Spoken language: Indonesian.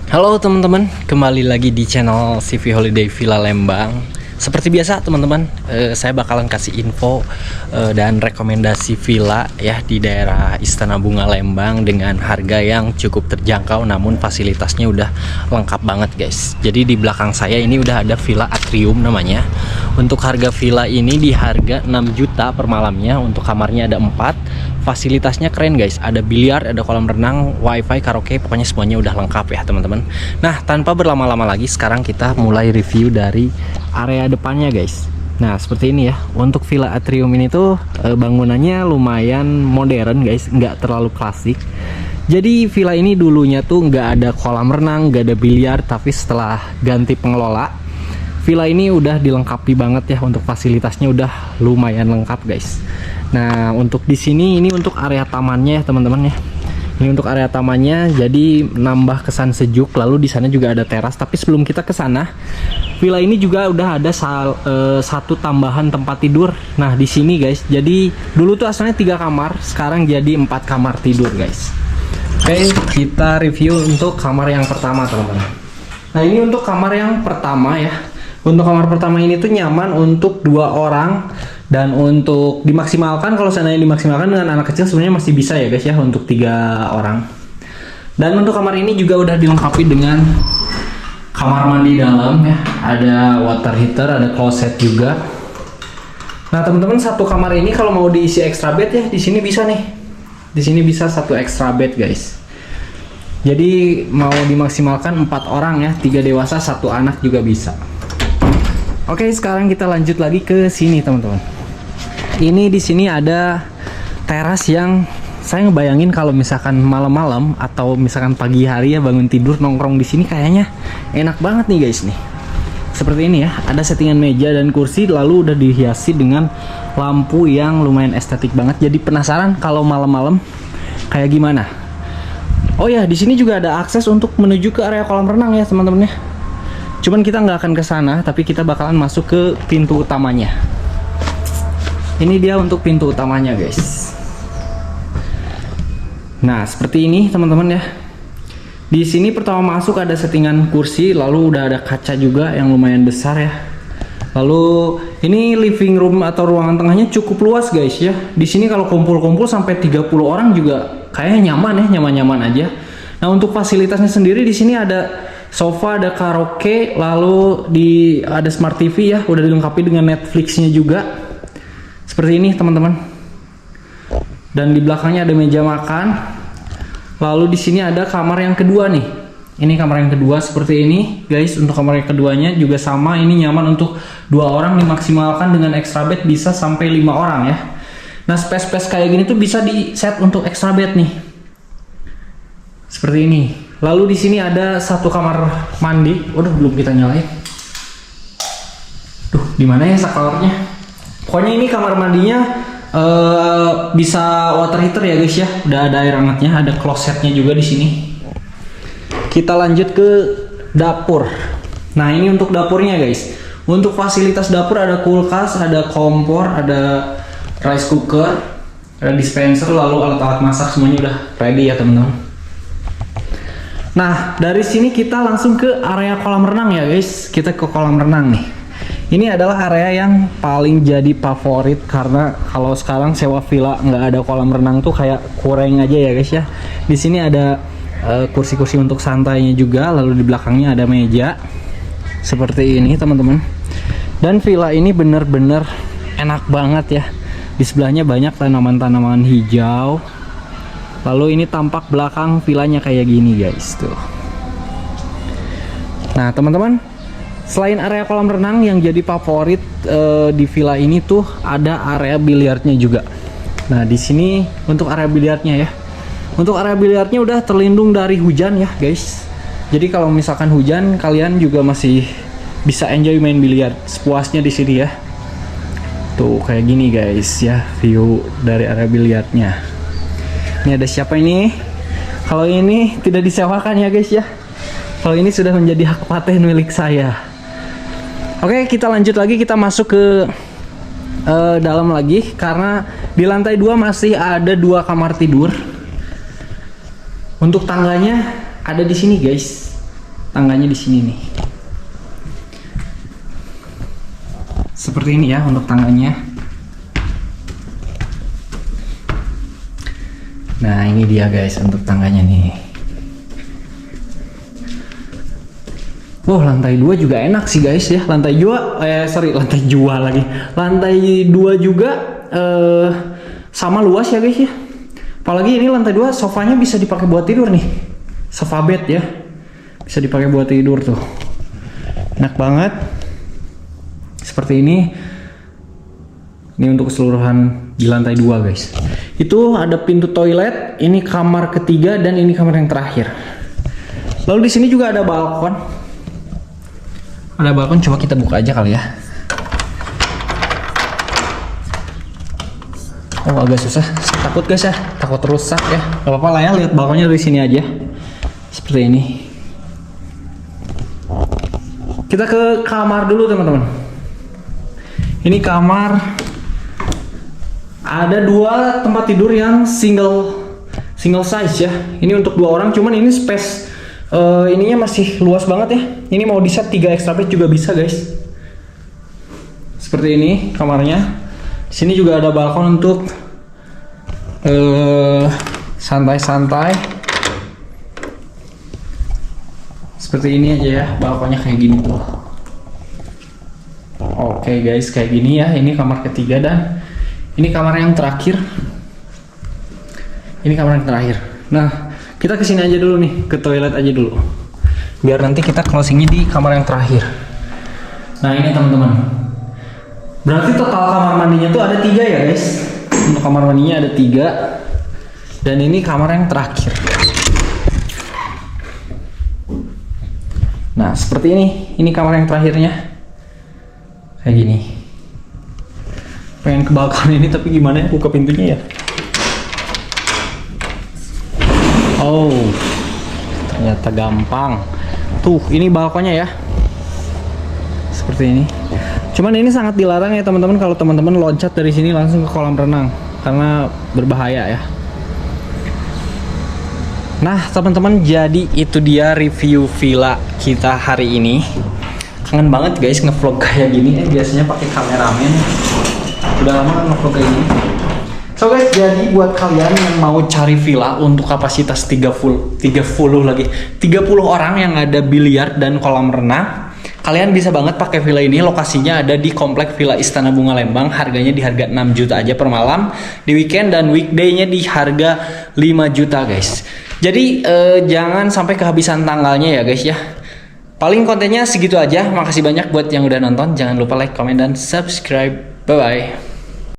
Halo teman-teman, kembali lagi di channel CV Holiday Villa Lembang. Seperti biasa teman-teman, saya bakalan kasih info dan rekomendasi villa ya di daerah Istana Bunga Lembang dengan harga yang cukup terjangkau, namun fasilitasnya udah lengkap banget guys. Jadi di belakang saya ini udah ada Villa Atrium namanya. Untuk harga villa ini di harga 6 juta per malamnya. Untuk kamarnya ada 4. Fasilitasnya keren guys, ada biliar, ada kolam renang, wifi, karaoke, pokoknya semuanya udah lengkap ya teman-teman. Nah, tanpa berlama-lama lagi, sekarang kita mulai review dari area depannya guys. Nah, seperti ini ya. Untuk Villa Atrium ini tuh bangunannya lumayan modern guys, nggak terlalu klasik. Jadi villa ini dulunya tuh nggak ada kolam renang, nggak ada biliar, tapi setelah ganti pengelola, villa ini udah dilengkapi banget ya, untuk fasilitasnya udah lumayan lengkap guys. Nah, untuk di sini ini untuk area tamannya ya teman-teman ya. Ini untuk area tamannya, jadi nambah kesan sejuk. Lalu di sana juga ada teras. Tapi sebelum kita ke sana, villa ini juga udah ada satu tambahan tempat tidur. Nah, di sini guys, jadi dulu tuh asalnya 3 kamar, sekarang jadi 4 kamar tidur guys. Oke, kita review untuk kamar yang pertama teman-teman. Nah, ini untuk kamar yang pertama ya. Untuk kamar pertama ini tuh nyaman untuk 2 orang. Dan untuk dimaksimalkan, kalau seandainya dimaksimalkan dengan anak kecil sebenarnya masih bisa ya guys ya, untuk 3 orang. Dan untuk kamar ini juga udah dilengkapi dengan kamar mandi dalam ya, ada water heater, ada closet juga. Nah teman-teman, satu kamar ini kalau mau diisi extra bed ya, di sini bisa nih. Di sini bisa 1 extra bed guys. Jadi mau dimaksimalkan 4 orang ya, 3 dewasa 1 anak juga bisa. Oke, sekarang kita lanjut lagi ke sini teman-teman. Ini di sini ada teras yang saya ngebayangin kalau misalkan malam-malam atau misalkan pagi hari ya, bangun tidur nongkrong di sini kayaknya enak banget nih guys nih. Seperti ini ya, ada settingan meja dan kursi, lalu udah dihiasi dengan lampu yang lumayan estetik banget. Jadi penasaran kalau malam-malam kayak gimana. Oh ya, di sini juga ada akses untuk menuju ke area kolam renang ya teman-teman ya. Cuman kita nggak akan ke sana, tapi kita bakalan masuk ke pintu utamanya. Ini dia untuk pintu utamanya guys. Nah, seperti ini teman-teman ya. Di sini pertama masuk ada settingan kursi, lalu udah ada kaca juga yang lumayan besar ya. Lalu ini living room atau ruangan tengahnya cukup luas guys ya. Di sini kalau kumpul-kumpul sampai 30 orang juga kayaknya nyaman ya, nyaman-nyaman aja. Nah, untuk fasilitasnya sendiri di sini ada sofa, ada karaoke, lalu ada smart TV ya, udah dilengkapi dengan Netflix-nya juga. Seperti ini teman-teman. Dan di belakangnya ada meja makan. Lalu di sini ada kamar yang kedua nih. Ini kamar yang kedua seperti ini, guys. Untuk kamar yang keduanya juga sama, ini nyaman untuk 2 orang, dimaksimalkan dengan extra bed bisa sampai 5 orang ya. Nah, space-space kayak gini tuh bisa di set untuk extra bed nih. Seperti ini. Lalu di sini ada 1 kamar mandi. Waduh, belum kita nyalain. Duh, di mana ya sakalornya? Pokoknya ini kamar mandinya bisa water heater ya guys ya. Udah ada air hangatnya, ada klosetnya juga di sini. Kita lanjut ke dapur. Nah, ini untuk dapurnya guys. Untuk fasilitas dapur ada kulkas, ada kompor, ada rice cooker, ada dispenser, lalu alat-alat masak semuanya udah ready ya teman-teman. Nah, dari sini kita langsung ke area kolam renang ya guys. Kita ke kolam renang nih. Ini adalah area yang paling jadi favorit, karena kalau sekarang sewa villa nggak ada kolam renang tuh kayak kurang aja ya guys ya. Di sini ada kursi-kursi untuk santainya juga, lalu di belakangnya ada meja seperti ini teman-teman. Dan villa ini bener-bener enak banget ya. Di sebelahnya banyak tanaman-tanaman hijau. Lalu ini tampak belakang villanya kayak gini guys tuh. Nah teman-teman, selain area kolam renang yang jadi favorit di villa ini tuh ada area biliarnya juga. Nah, di sini untuk area biliarnya ya. Untuk area biliarnya udah terlindung dari hujan ya, guys. Jadi kalau misalkan hujan, kalian juga masih bisa enjoy main biliar sepuasnya di sini ya. Tuh kayak gini guys ya, view dari area biliarnya. Ini ada siapa ini? Kalau ini tidak disewakan ya guys ya. Kalau ini sudah menjadi hak paten milik saya. Oke, kita lanjut lagi, kita masuk ke dalam lagi, karena di lantai 2 masih ada 2 kamar tidur. Untuk tangganya ada di sini guys. tangganya di sini nih. Seperti ini ya untuk tangganya. Nah, ini dia guys untuk tangganya nih. Wow, lantai 2 juga enak sih guys ya. Lantai 2 lantai 2 lagi. Lantai 2 juga sama luas ya guys ya. Apalagi ini lantai 2 sofanya bisa dipakai buat tidur nih. Sofa bed ya. Bisa dipakai buat tidur tuh. Enak banget. Seperti ini. Ini untuk keseluruhan di lantai 2 guys. Itu ada pintu toilet, ini kamar ketiga dan ini kamar yang terakhir. Lalu di sini juga ada balkon. Ada balkon, coba kita buka aja kali ya. Oh, agak susah. Takut guys ya, takut rusak ya. Gak apa-apa lah ya, lihat balkonnya dari sini aja. Seperti ini. Kita ke kamar dulu teman-teman. Ini kamar. Ada 2 tempat tidur yang single size ya. Ini untuk 2 orang, cuman ini space ininya masih luas banget ya. Ini mau di set 3 extra bed juga bisa guys. Seperti ini kamarnya. Sini juga ada balkon untuk santai-santai. Seperti ini aja ya, balkonnya kayak gini tuh. Oke guys, kayak gini ya. Ini kamar ketiga dan ini kamar yang terakhir. Ini kamar yang terakhir. Nah, kita kesini aja dulu nih, ke toilet aja dulu. Biar nanti kita closingnya di kamar yang terakhir. Nah ini teman-teman. Berarti total kamar mandinya tuh ada 3 ya guys. Untuk kamar mandinya ada 3. Dan ini kamar yang terakhir. Nah seperti ini kamar yang terakhirnya. Kayak gini. Pengen ke balkon ini tapi gimana ya buka pintunya ya. Oh, ternyata gampang. Tuh, ini balkonnya ya. Seperti ini. Cuman ini sangat dilarang ya teman-teman kalau teman-teman loncat dari sini langsung ke kolam renang karena berbahaya ya. Nah, teman-teman, jadi itu dia review villa kita hari ini. Kangen banget guys ngevlog kayak gini. Biasanya pakai kameramen. Udah lama ngevlog kayak gini. So guys, jadi buat kalian yang mau cari villa untuk kapasitas 30 orang yang ada biliar dan kolam renang, kalian bisa banget pakai villa ini. Lokasinya ada di komplek Villa Istana Bunga Lembang. Harganya di harga 6 juta aja per malam. Di weekend dan weekday-nya di harga 5 juta guys. Jadi jangan sampai kehabisan tanggalnya ya guys ya. Paling kontennya segitu aja. Makasih banyak buat yang udah nonton. Jangan lupa like, comment, dan subscribe. Bye-bye.